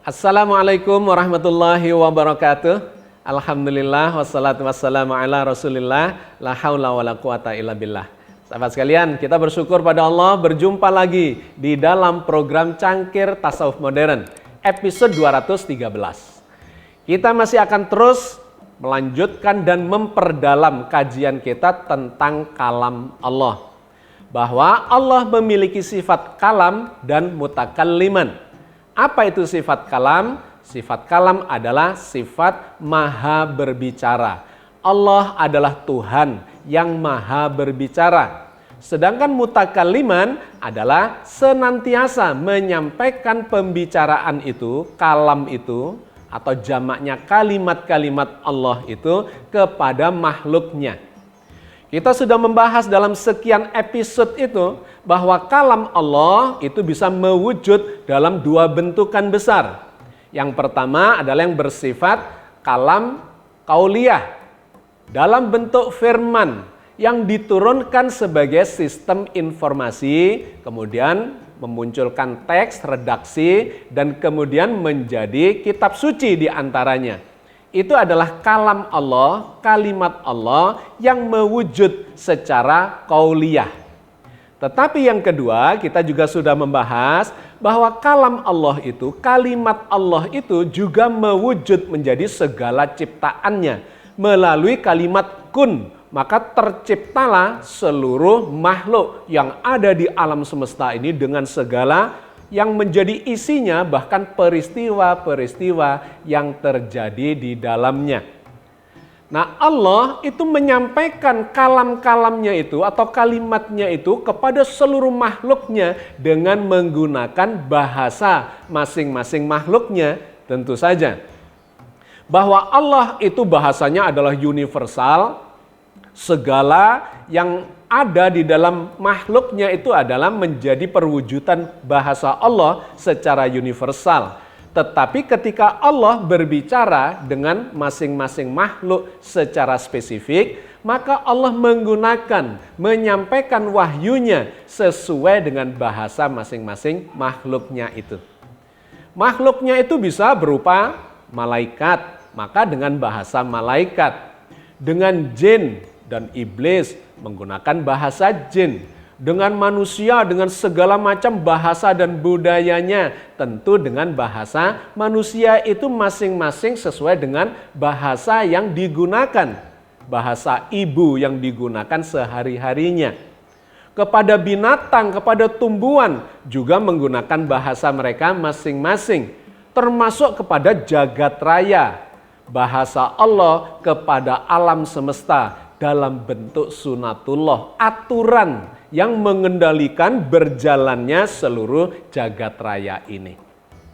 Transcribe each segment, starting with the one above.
Assalamualaikum warahmatullahi wabarakatuh. Alhamdulillah wassalatu wassalamu ala Rasulillah la haula wala quwata illa billah. Sahabat sekalian, kita bersyukur pada Allah berjumpa lagi di dalam program Cangkir Tasawuf Modern episode 213. Kita masih akan terus melanjutkan dan memperdalam kajian kita tentang kalam Allah. Bahwa Allah memiliki sifat kalam dan mutakalliman. Apa itu sifat kalam? Sifat kalam adalah sifat maha berbicara. Allah adalah Tuhan yang maha berbicara. Sedangkan mutakalliman adalah senantiasa menyampaikan pembicaraan itu, kalam itu, atau jamaknya kalimat-kalimat Allah itu kepada makhluknya. Kita sudah membahas dalam sekian episode itu bahwa kalam Allah itu bisa mewujud dalam dua bentukan besar. Yang pertama adalah yang bersifat kalam qauliyah dalam bentuk firman yang diturunkan sebagai sistem informasi, kemudian memunculkan teks, redaksi, dan kemudian menjadi kitab suci di antaranya. Itu adalah kalam Allah, kalimat Allah yang mewujud secara qauliyah. Tetapi yang kedua, kita juga sudah membahas bahwa kalam Allah itu, kalimat Allah itu juga mewujud menjadi segala ciptaannya melalui kalimat kun. Maka terciptalah seluruh makhluk yang ada di alam semesta ini dengan segala yang menjadi isinya, bahkan peristiwa-peristiwa yang terjadi di dalamnya. Nah, Allah itu menyampaikan kalam-kalamnya itu atau kalimatnya itu kepada seluruh makhluknya dengan menggunakan bahasa masing-masing makhluknya. Tentu saja bahwa Allah itu bahasanya adalah universal. Segala yang ada di dalam makhluknya itu adalah menjadi perwujudan bahasa Allah secara universal. Tetapi ketika Allah berbicara dengan masing-masing makhluk secara spesifik, maka Allah menyampaikan wahyunya sesuai dengan bahasa masing-masing makhluknya itu. Makhluknya itu bisa berupa malaikat, maka dengan bahasa malaikat. Dengan jin dan iblis menggunakan bahasa jin. Dengan manusia dengan segala macam bahasa dan budayanya, tentu dengan bahasa manusia itu masing-masing sesuai dengan bahasa yang digunakan. Bahasa ibu yang digunakan sehari-harinya. Kepada binatang, kepada tumbuhan juga menggunakan bahasa mereka masing-masing. Termasuk kepada jagat raya. Bahasa Allah kepada alam semesta dalam bentuk sunatullah, aturan yang mengendalikan berjalannya seluruh jagat raya ini.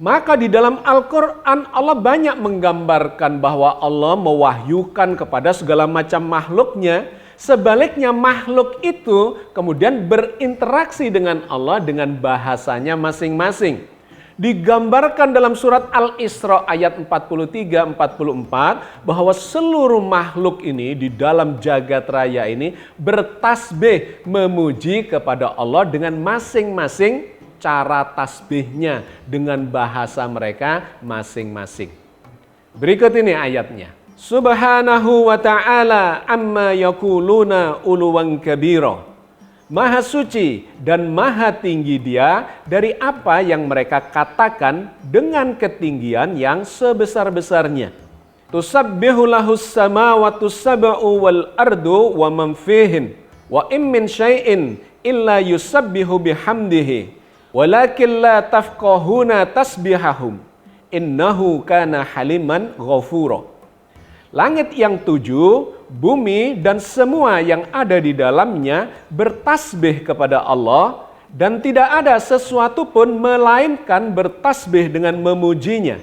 Maka di dalam Al-Quran Allah banyak menggambarkan bahwa Allah mewahyukan kepada segala macam makhluknya. Sebaliknya makhluk itu kemudian berinteraksi dengan Allah dengan bahasanya masing-masing. Digambarkan dalam surat Al-Isra ayat 43-44 bahwa seluruh makhluk ini di dalam jagat raya ini bertasbih memuji kepada Allah dengan masing-masing cara tasbihnya dengan bahasa mereka masing-masing. Berikut ini ayatnya. Subhanahu wa ta'ala amma yakuluna uluwan kabira. Maha suci dan maha tinggi Dia dari apa yang mereka katakan dengan ketinggian yang sebesar-besarnya. Tusabbihu lahus samawati sab'u wal ardu wa man fihin wa in min syai'in illa yusabbihu bihamdihi walakin la tafqahuna tasbihahum innahu kana haliman ghafura. Langit yang 7, bumi dan semua yang ada di dalamnya bertasbih kepada Allah, dan tidak ada sesuatu pun melainkan bertasbih dengan memujinya.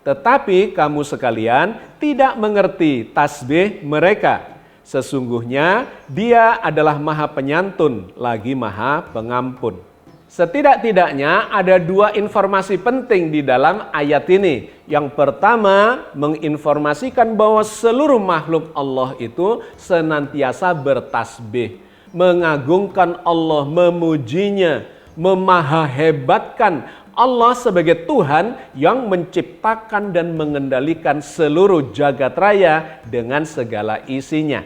Tetapi kamu sekalian tidak mengerti tasbih mereka. Sesungguhnya Dia adalah Maha Penyantun lagi Maha Pengampun. Setidak-tidaknya ada 2 informasi penting di dalam ayat ini. Yang pertama, menginformasikan bahwa seluruh makhluk Allah itu senantiasa bertasbih, mengagungkan Allah, memujinya, memahahebatkan Allah sebagai Tuhan yang menciptakan dan mengendalikan seluruh jagat raya dengan segala isinya.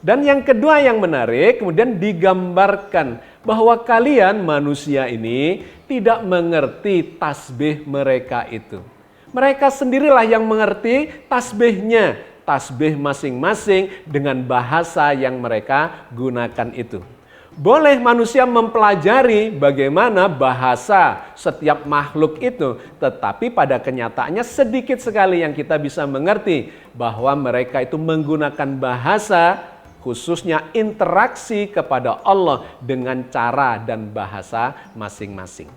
Dan yang kedua yang menarik, kemudian digambarkan bahwa kalian manusia ini tidak mengerti tasbih mereka itu. Mereka sendirilah yang mengerti tasbihnya, tasbih masing-masing dengan bahasa yang mereka gunakan itu. Boleh manusia mempelajari bagaimana bahasa setiap makhluk itu, tetapi pada kenyataannya sedikit sekali yang kita bisa mengerti bahwa mereka itu menggunakan bahasa, khususnya interaksi kepada Allah dengan cara dan bahasa masing-masing.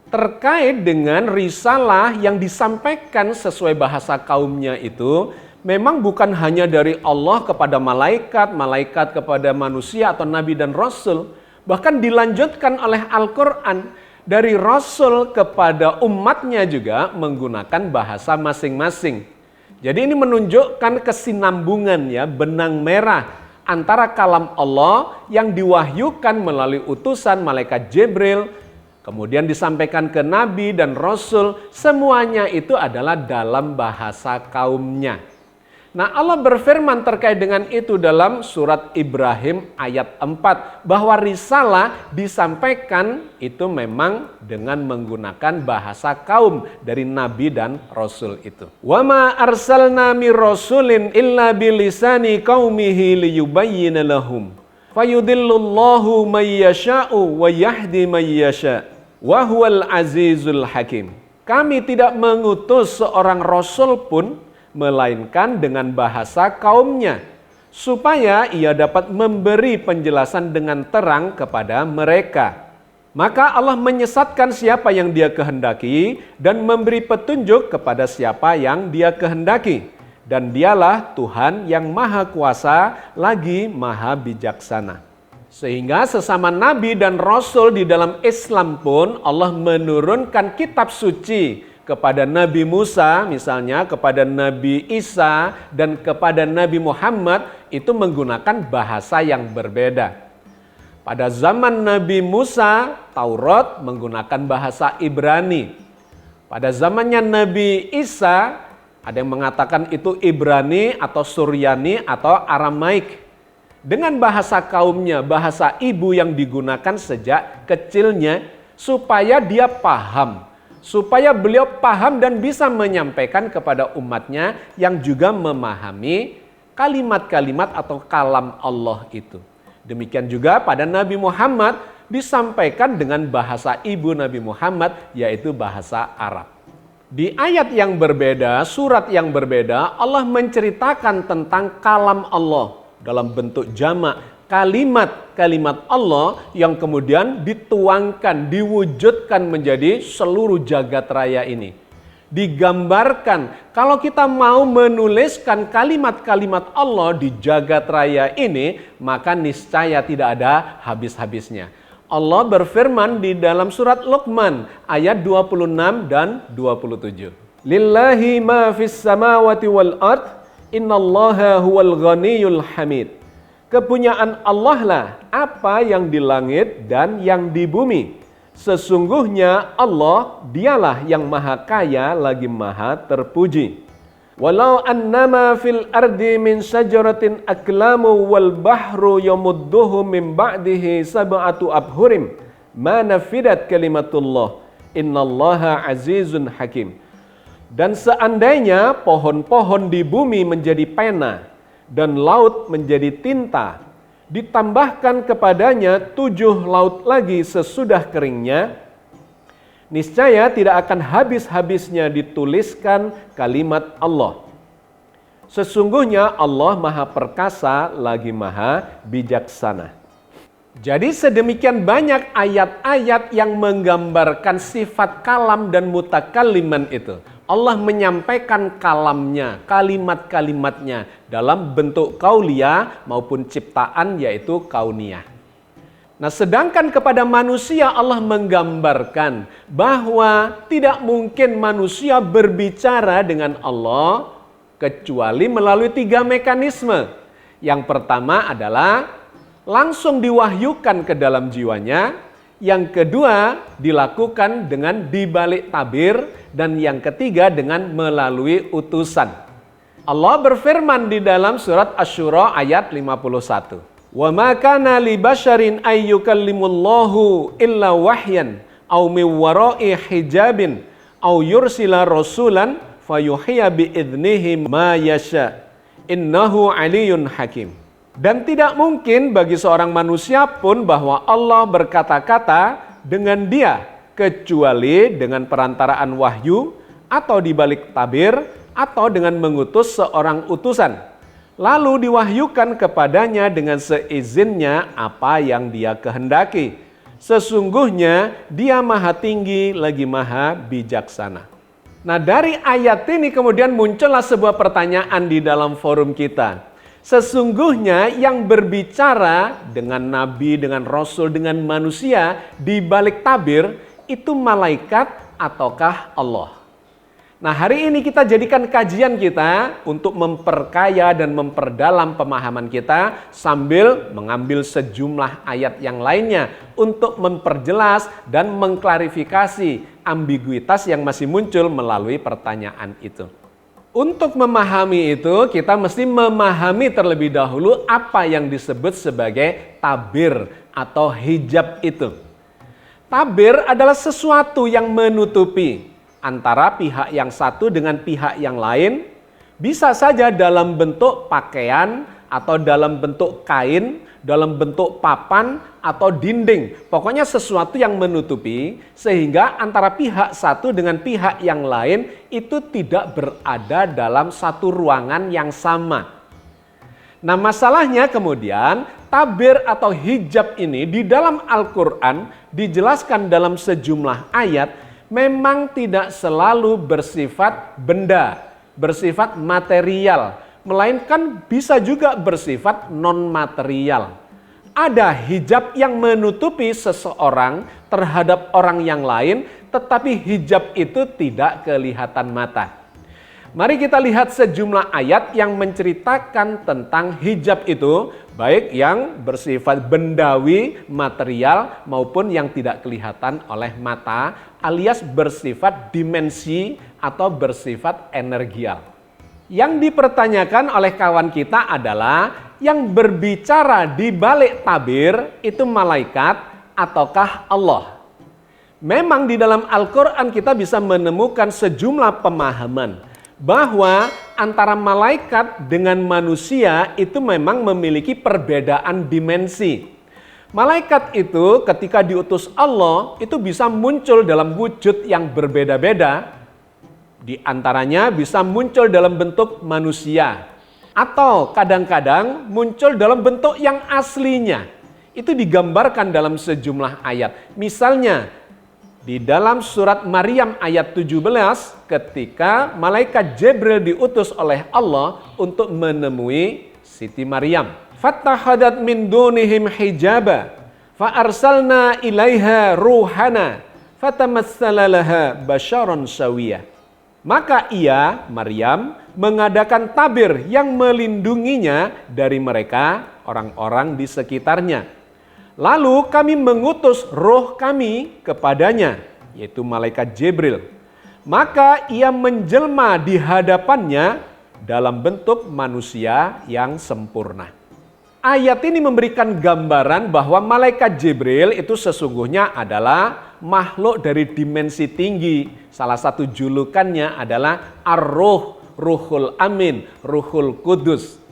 Terkait dengan risalah yang disampaikan sesuai bahasa kaumnya itu, memang bukan hanya dari Allah kepada malaikat, malaikat kepada manusia atau nabi dan rasul. Bahkan dilanjutkan oleh Al-Quran, dari rasul kepada umatnya juga menggunakan bahasa masing-masing. Jadi ini menunjukkan kesinambungan ya, benang merah antara kalam Allah yang diwahyukan melalui utusan malaikat Jibril, kemudian disampaikan ke nabi dan rasul, semuanya itu adalah dalam bahasa kaumnya. Nah, Allah berfirman terkait dengan itu dalam surat Ibrahim ayat 4, bahwa risalah disampaikan itu memang dengan menggunakan bahasa kaum dari nabi dan rasul itu. Wa ma arsalna mir rasulin illa bilisani qaumihi liyubayyina lahum fayudillullahu may yasha'u wa yahdi may yasha' wa huwal azizul hakim. Kami tidak mengutus seorang rasul pun melainkan dengan bahasa kaumnya, supaya ia dapat memberi penjelasan dengan terang kepada mereka. Maka Allah menyesatkan siapa yang Dia kehendaki dan memberi petunjuk kepada siapa yang Dia kehendaki. Dan Dialah Tuhan yang Maha Kuasa lagi Maha Bijaksana. Sehingga sesama nabi dan rasul di dalam Islam pun Allah menurunkan kitab suci kepada Nabi Musa misalnya, kepada Nabi Isa, dan kepada Nabi Muhammad itu menggunakan bahasa yang berbeda. Pada zaman Nabi Musa, Taurat menggunakan bahasa Ibrani. Pada zamannya Nabi Isa, ada yang mengatakan itu Ibrani atau Suryani atau Aramaik. Dengan bahasa kaumnya, bahasa ibu yang digunakan sejak kecilnya, supaya dia paham. Supaya beliau paham dan bisa menyampaikan kepada umatnya yang juga memahami kalimat-kalimat atau kalam Allah itu. Demikian juga pada Nabi Muhammad disampaikan dengan bahasa ibu Nabi Muhammad, yaitu bahasa Arab. Di ayat yang berbeda, surat yang berbeda, Allah menceritakan tentang kalam Allah dalam bentuk jamak. Kalimat-kalimat Allah yang kemudian dituangkan, diwujudkan menjadi seluruh jagat raya ini. Digambarkan, kalau kita mau menuliskan kalimat-kalimat Allah di jagat raya ini, maka niscaya tidak ada habis-habisnya. Allah berfirman di dalam surat Luqman ayat 26 dan 27. Lillahi ma fis samawati wal ard, innallaha huwal ghaniyul hamid. Kepunyaan Allah lah apa yang di langit dan yang di bumi. Sesungguhnya Allah Dialah yang maha kaya lagi maha terpuji. Walau annama fil ardi min syajaratin aklamu wal bahru yamudduhu min ba'dihi sab'atu abhurim ma nafidat kalimatullah innallaha azizun hakim. Dan seandainya pohon-pohon di bumi menjadi pena dan laut menjadi tinta, ditambahkan kepadanya 7 laut lagi sesudah keringnya, niscaya tidak akan habis-habisnya dituliskan kalimat Allah. Sesungguhnya Allah Maha Perkasa lagi Maha Bijaksana. Jadi sedemikian banyak ayat-ayat yang menggambarkan sifat kalam dan mutakalliman itu. Allah menyampaikan kalamnya, kalimat-kalimatnya dalam bentuk kauliyah maupun ciptaan yaitu kauniyah. Nah, sedangkan kepada manusia Allah menggambarkan bahwa tidak mungkin manusia berbicara dengan Allah kecuali melalui 3 mekanisme. Yang pertama adalah langsung diwahyukan ke dalam jiwanya, yang kedua dilakukan dengan dibalik tabir, dan yang ketiga dengan melalui utusan. Allah berfirman di dalam surat Asy-Syura ayat 51. Wa ma kana li basyarin ay yukallimullahu illa wahyan aw min wara'i hijabin aw yursila rasulan fayuhyiya bi idnihi ma yasha innahu aliyyun hakim. Dan tidak mungkin bagi seorang manusia pun bahwa Allah berkata-kata dengan dia kecuali dengan perantaraan wahyu atau di balik tabir atau dengan mengutus seorang utusan. Lalu diwahyukan kepadanya dengan seizinnya apa yang dia kehendaki. Sesungguhnya dia maha tinggi lagi maha bijaksana. Nah, dari ayat ini kemudian muncullah sebuah pertanyaan di dalam forum kita. Sesungguhnya yang berbicara dengan nabi, dengan rasul, dengan manusia di balik tabir itu malaikat ataukah Allah? Nah, hari ini kita jadikan kajian kita untuk memperkaya dan memperdalam pemahaman kita sambil mengambil sejumlah ayat yang lainnya untuk memperjelas dan mengklarifikasi ambiguitas yang masih muncul melalui pertanyaan itu. Untuk memahami itu, kita mesti memahami terlebih dahulu apa yang disebut sebagai tabir atau hijab itu. Tabir adalah sesuatu yang menutupi antara pihak yang satu dengan pihak yang lain, bisa saja dalam bentuk pakaian atau dalam bentuk kain, dalam bentuk papan atau dinding. Pokoknya sesuatu yang menutupi sehingga antara pihak satu dengan pihak yang lain itu tidak berada dalam satu ruangan yang sama. Nah, masalahnya kemudian tabir atau hijab ini di dalam Al-Quran dijelaskan dalam sejumlah ayat memang tidak selalu bersifat benda, bersifat material, melainkan bisa juga bersifat non-material. Ada hijab yang menutupi seseorang terhadap orang yang lain, tetapi hijab itu tidak kelihatan mata. Mari kita lihat sejumlah ayat yang menceritakan tentang hijab itu, baik yang bersifat bendawi, material, maupun yang tidak kelihatan oleh mata, alias bersifat dimensi atau bersifat energial. Yang dipertanyakan oleh kawan kita adalah yang berbicara di balik tabir itu malaikat ataukah Allah? Memang di dalam Al-Quran kita bisa menemukan sejumlah pemahaman bahwa antara malaikat dengan manusia itu memang memiliki perbedaan dimensi. Malaikat itu ketika diutus Allah itu bisa muncul dalam wujud yang berbeda-beda. Di antaranya bisa muncul dalam bentuk manusia atau kadang-kadang muncul dalam bentuk yang aslinya. Itu digambarkan dalam sejumlah ayat. Misalnya di dalam surat Maryam ayat 17 ketika malaikat Jibril diutus oleh Allah untuk menemui Siti Maryam. Fattahadat min dunihim hijaba fa arsalna ilaiha ruhana fatamassala laha basyaron sawiyah. Maka ia, Maryam, mengadakan tabir yang melindunginya dari mereka, orang-orang di sekitarnya. Lalu kami mengutus roh kami kepadanya, yaitu malaikat Jibril. Maka ia menjelma di hadapannya dalam bentuk manusia yang sempurna. Ayat ini memberikan gambaran bahwa malaikat Jibril itu sesungguhnya adalah makhluk dari dimensi tinggi. Salah satu julukannya adalah Ar-Ruh, Ruhul Amin, Ruhul Kudus.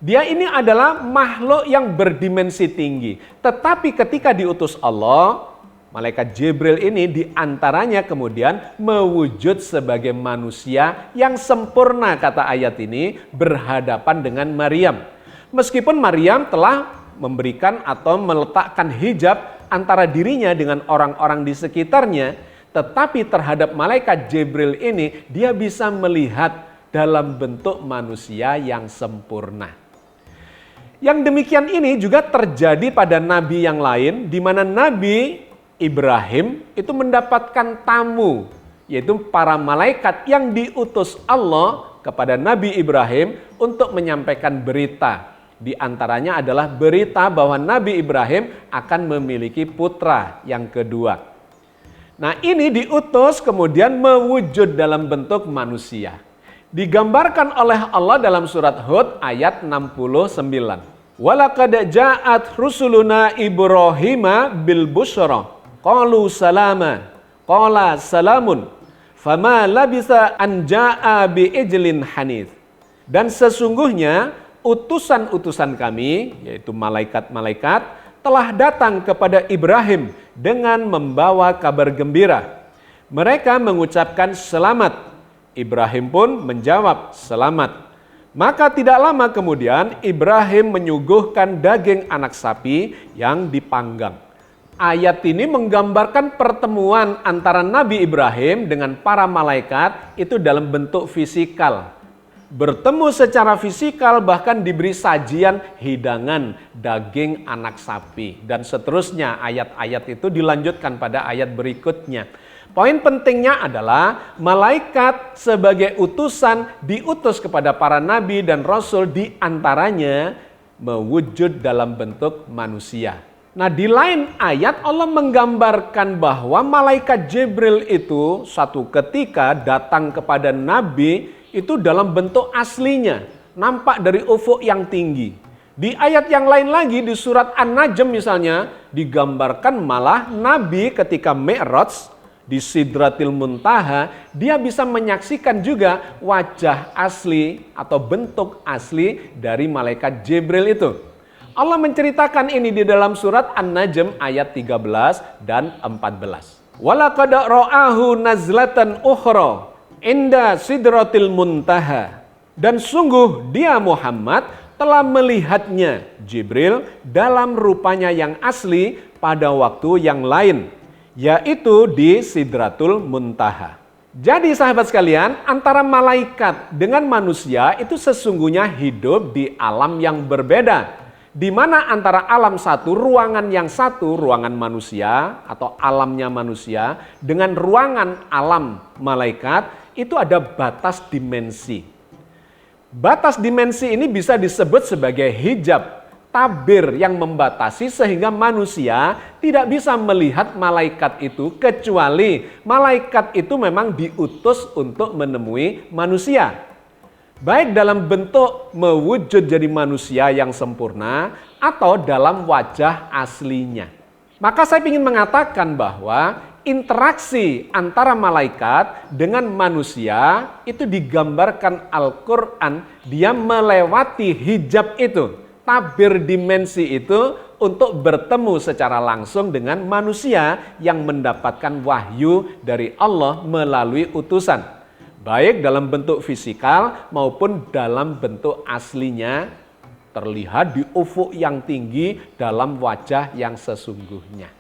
Dia ini adalah makhluk yang berdimensi tinggi. Tetapi ketika diutus Allah, Malaikat Jibril ini diantaranya kemudian mewujud sebagai manusia yang sempurna, kata ayat ini, berhadapan dengan Maryam. Meskipun Maryam telah memberikan atau meletakkan hijab antara dirinya dengan orang-orang di sekitarnya, tetapi terhadap malaikat Jibril ini dia bisa melihat dalam bentuk manusia yang sempurna. Yang demikian ini juga terjadi pada nabi yang lain, di mana Nabi Ibrahim itu mendapatkan tamu, yaitu para malaikat yang diutus Allah kepada Nabi Ibrahim untuk menyampaikan berita. Di antaranya adalah berita bahwa Nabi Ibrahim akan memiliki putra yang kedua. Nah, ini diutus kemudian mewujud dalam bentuk manusia. Digambarkan oleh Allah dalam surat Hud ayat 69. Walaqad ja'at rusuluna Ibrahima bil busyra qalu salama qala salamun fama labisa an ja'a bi ijlin hanith. Dan sesungguhnya utusan-utusan kami, yaitu malaikat-malaikat, telah datang kepada Ibrahim dengan membawa kabar gembira. Mereka mengucapkan selamat. Ibrahim pun menjawab selamat. Maka tidak lama kemudian Ibrahim menyuguhkan daging anak sapi yang dipanggang. Ayat ini menggambarkan pertemuan antara Nabi Ibrahim dengan para malaikat itu dalam bentuk fisikal. Bertemu secara fisikal, bahkan diberi sajian hidangan daging anak sapi. Dan seterusnya ayat-ayat itu dilanjutkan pada ayat berikutnya. Poin pentingnya adalah malaikat sebagai utusan diutus kepada para nabi dan rasul, di antaranya mewujud dalam bentuk manusia. Nah, di lain ayat Allah menggambarkan bahwa malaikat Jibril itu suatu ketika datang kepada nabi itu dalam bentuk aslinya, nampak dari ufuk yang tinggi. Di ayat yang lain lagi, di surat An-Najm misalnya, digambarkan malah Nabi ketika Mi'raj di Sidratil Muntaha, dia bisa menyaksikan juga wajah asli atau bentuk asli dari malaikat Jibril itu. Allah menceritakan ini di dalam surat An-Najm ayat 13 dan 14. Walaqad ra'ahu nazlatan ukhra inda Sidratil Muntaha. Dan sungguh dia Muhammad telah melihatnya, Jibril, dalam rupanya yang asli pada waktu yang lain, yaitu di Sidratul Muntaha. Jadi sahabat sekalian, antara malaikat dengan manusia itu sesungguhnya hidup di alam yang berbeda. Di mana antara alam satu, ruangan yang satu, ruangan manusia atau alamnya manusia, dengan ruangan alam malaikat, itu ada batas dimensi. Batas dimensi ini bisa disebut sebagai hijab, tabir yang membatasi sehingga manusia tidak bisa melihat malaikat itu, kecuali malaikat itu memang diutus untuk menemui manusia. Baik dalam bentuk mewujud jadi manusia yang sempurna atau dalam wajah aslinya. Maka saya ingin mengatakan bahwa interaksi antara malaikat dengan manusia itu digambarkan Al-Quran, dia melewati hijab itu, tabir dimensi itu untuk bertemu secara langsung dengan manusia yang mendapatkan wahyu dari Allah melalui utusan. Baik dalam bentuk fisikal maupun dalam bentuk aslinya, terlihat di ufuk yang tinggi dalam wajah yang sesungguhnya.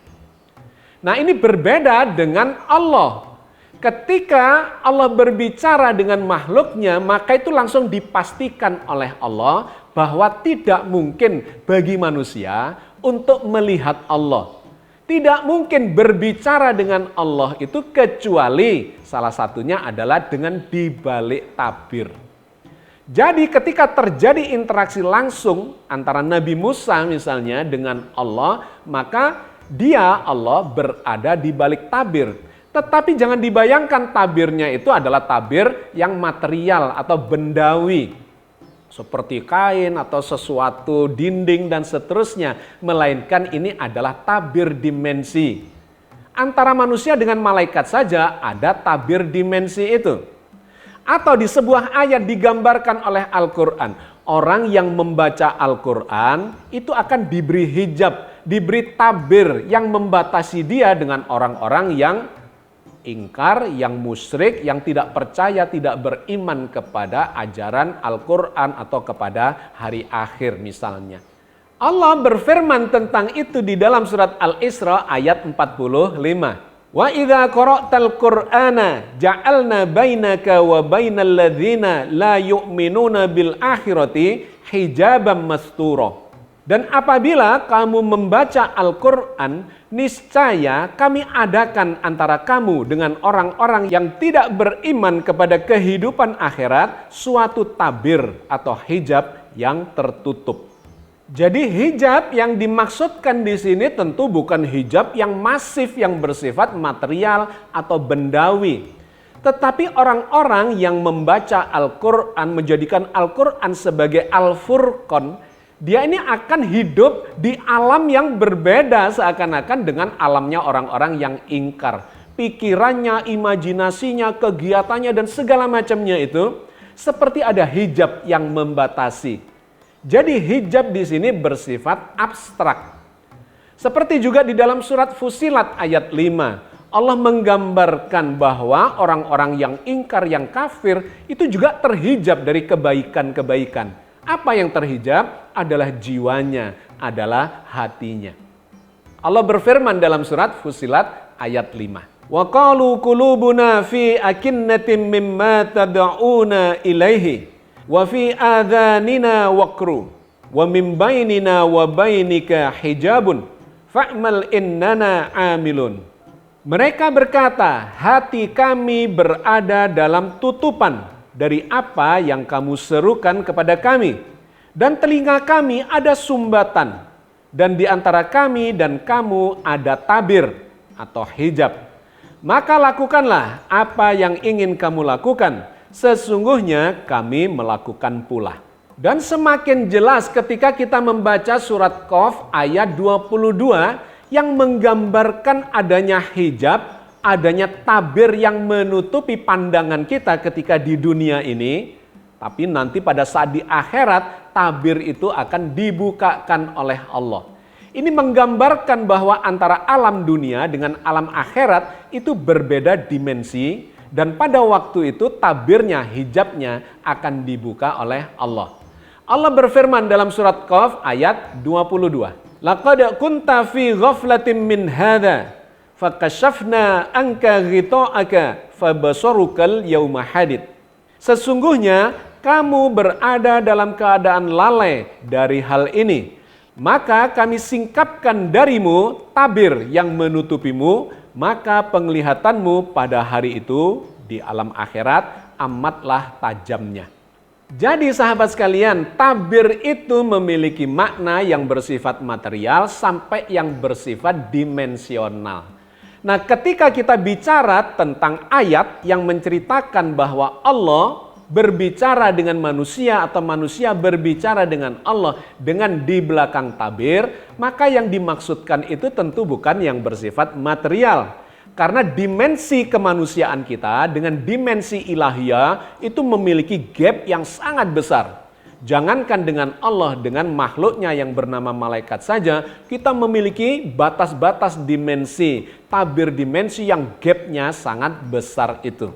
Nah, ini berbeda dengan Allah. Ketika Allah berbicara dengan makhluknya, maka itu langsung dipastikan oleh Allah bahwa tidak mungkin bagi manusia untuk melihat Allah. Tidak mungkin berbicara dengan Allah itu kecuali salah satunya adalah dengan dibalik tabir. Jadi ketika terjadi interaksi langsung antara Nabi Musa misalnya dengan Allah, maka dia Allah berada di balik tabir. Tetapi jangan dibayangkan tabirnya itu adalah tabir yang material atau bendawi, seperti kain atau sesuatu dinding dan seterusnya, melainkan ini adalah tabir dimensi. Antara manusia dengan malaikat saja ada tabir dimensi itu. Atau di sebuah ayat digambarkan oleh Al-Quran, orang yang membaca Al-Quran itu akan diberi hijab, diberi tabir yang membatasi dia dengan orang-orang yang ingkar, yang musyrik, yang tidak percaya, tidak beriman kepada ajaran Al-Quran atau kepada hari akhir misalnya. Allah berfirman tentang itu di dalam surat Al-Isra ayat 45. Wa idza qara'tal Qur'ana ja'alna bainaka wa bainal ladzina la yu'minuna bil akhirati hijaban mastura. Dan apabila kamu membaca Al-Qur'an, niscaya kami adakan antara kamu dengan orang-orang yang tidak beriman kepada kehidupan akhirat suatu tabir atau hijab yang tertutup. Jadi hijab yang dimaksudkan di sini tentu bukan hijab yang masif yang bersifat material atau bendawi. Tetapi orang-orang yang membaca Al-Quran, menjadikan Al-Quran sebagai Al-Furqan, dia ini akan hidup di alam yang berbeda seakan-akan dengan alamnya orang-orang yang ingkar. Pikirannya, imajinasinya, kegiatannya dan segala macamnya itu seperti ada hijab yang membatasi. Jadi hijab di sini bersifat abstrak. Seperti juga di dalam surat Fussilat ayat 5. Allah menggambarkan bahwa orang-orang yang ingkar, yang kafir itu juga terhijab dari kebaikan-kebaikan. Apa yang terhijab adalah jiwanya, adalah hatinya. Allah berfirman dalam surat Fussilat ayat 5. Wa qalu qulubuna fi akinnatin mimma tad'una ilaihi. Wa fi adhanina waqru wa min bainina wa bainika hijabun fa'mal innana amilun. Mereka berkata, hati kami berada dalam tutupan dari apa yang kamu serukan kepada kami, dan telinga kami ada sumbatan, dan di antara kami dan kamu ada tabir atau hijab. Maka lakukanlah apa yang ingin kamu lakukan, sesungguhnya kami melakukan pula. Dan semakin jelas ketika kita membaca surat Qaf ayat 22 yang menggambarkan adanya hijab, adanya tabir yang menutupi pandangan kita ketika di dunia ini. Tapi nanti pada saat di akhirat, tabir itu akan dibukakan oleh Allah. Ini menggambarkan bahwa antara alam dunia dengan alam akhirat itu berbeda dimensi. Dan pada waktu itu tabirnya, hijabnya akan dibuka oleh Allah. Allah berfirman dalam surat Qaf ayat 22. Laqad kunta fi ghaflatin min hadza fakashafna anka ghita'aka fabasarukal yauma hadid. Sesungguhnya kamu berada dalam keadaan lalai dari hal ini. Maka kami singkapkan darimu tabir yang menutupimu, maka penglihatanmu pada hari itu di alam akhirat amatlah tajamnya. Jadi sahabat sekalian, tabir itu memiliki makna yang bersifat material sampai yang bersifat dimensional. Nah, ketika kita bicara tentang ayat yang menceritakan bahwa Allah berbicara dengan manusia atau manusia berbicara dengan Allah dengan di belakang tabir, maka yang dimaksudkan itu tentu bukan yang bersifat material. Karena dimensi kemanusiaan kita dengan dimensi ilahiyah itu memiliki gap yang sangat besar. Jangankan dengan Allah, dengan makhluknya yang bernama malaikat saja, kita memiliki batas-batas dimensi, tabir dimensi yang gapnya sangat besar itu.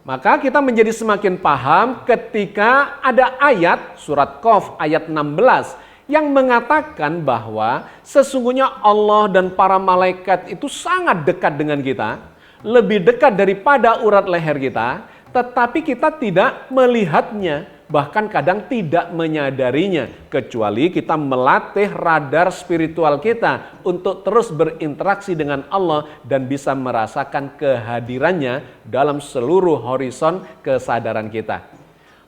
Maka kita menjadi semakin paham ketika ada ayat surat Qaf ayat 16 yang mengatakan bahwa sesungguhnya Allah dan para malaikat itu sangat dekat dengan kita, lebih dekat daripada urat leher kita, tetapi kita tidak melihatnya, bahkan kadang tidak menyadarinya, kecuali kita melatih radar spiritual kita untuk terus berinteraksi dengan Allah dan bisa merasakan kehadirannya dalam seluruh horizon kesadaran kita.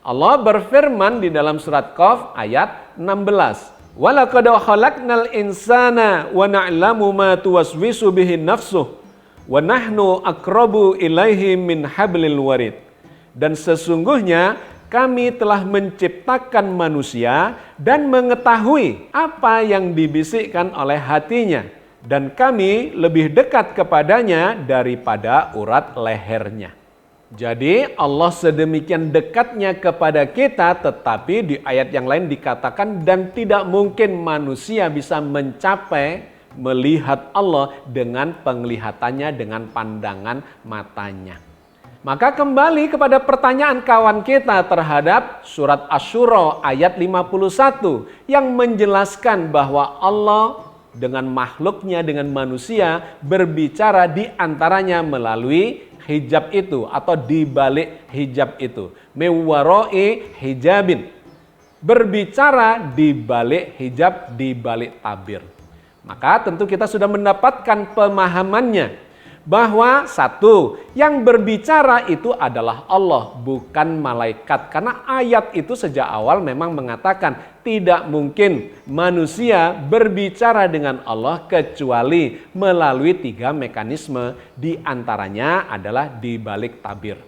Allah berfirman di dalam surat Qaf ayat 16. Walaqad khalaqnal insana wa na'lamu ma tuwaswisu bihi nafsuh wa nahnu aqrabu ilaihi min hablil warid. Dan sesungguhnya kami telah menciptakan manusia dan mengetahui apa yang dibisikkan oleh hatinya, dan kami lebih dekat kepadanya daripada urat lehernya. Jadi Allah sedemikian dekatnya kepada kita, tetapi di ayat yang lain dikatakan dan tidak mungkin manusia bisa mencapai melihat Allah dengan penglihatannya, dengan pandangan matanya. Maka kembali kepada pertanyaan kawan kita terhadap surat Asy-Syura ayat 51 yang menjelaskan bahwa Allah dengan makhluknya, dengan manusia berbicara di antaranya melalui hijab itu atau di balik hijab itu. Mewaroi hijabin. Berbicara di balik hijab, di balik tabir. Maka tentu kita sudah mendapatkan pemahamannya bahwa satu, yang berbicara itu adalah Allah, bukan malaikat. Karena ayat itu sejak awal memang mengatakan tidak mungkin manusia berbicara dengan Allah kecuali melalui 3 mekanisme, di antaranya adalah di balik tabir.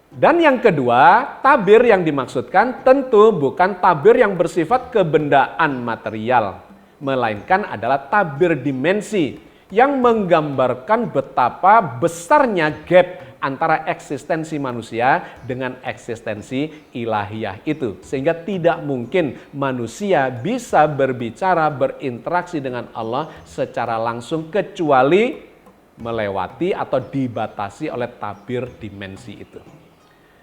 Dan yang kedua, tabir yang dimaksudkan tentu bukan tabir yang bersifat kebendaan material, melainkan adalah tabir dimensi yang menggambarkan betapa besarnya gap antara eksistensi manusia dengan eksistensi ilahiyah itu. Sehingga tidak mungkin manusia bisa berbicara, berinteraksi dengan Allah secara langsung kecuali melewati atau dibatasi oleh tabir dimensi itu.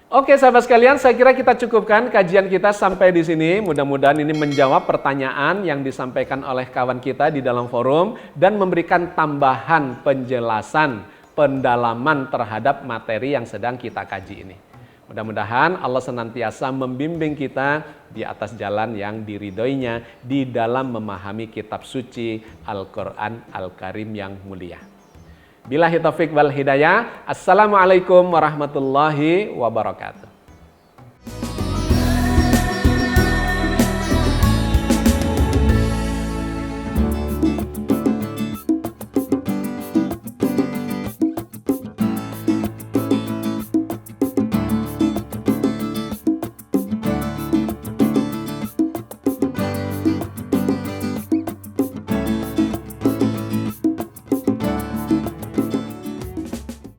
Oke sahabat sekalian, saya kira kita cukupkan kajian kita sampai di sini. Mudah-mudahan ini menjawab pertanyaan yang disampaikan oleh kawan kita di dalam forum dan memberikan tambahan penjelasan, pendalaman terhadap materi yang sedang kita kaji ini. Mudah-mudahan Allah senantiasa membimbing kita di atas jalan yang diridhoinya di dalam memahami kitab suci Al-Quran Al-Karim yang mulia. Billahi taufiq wal hidayah. Assalamualaikum warahmatullahi wabarakatuh.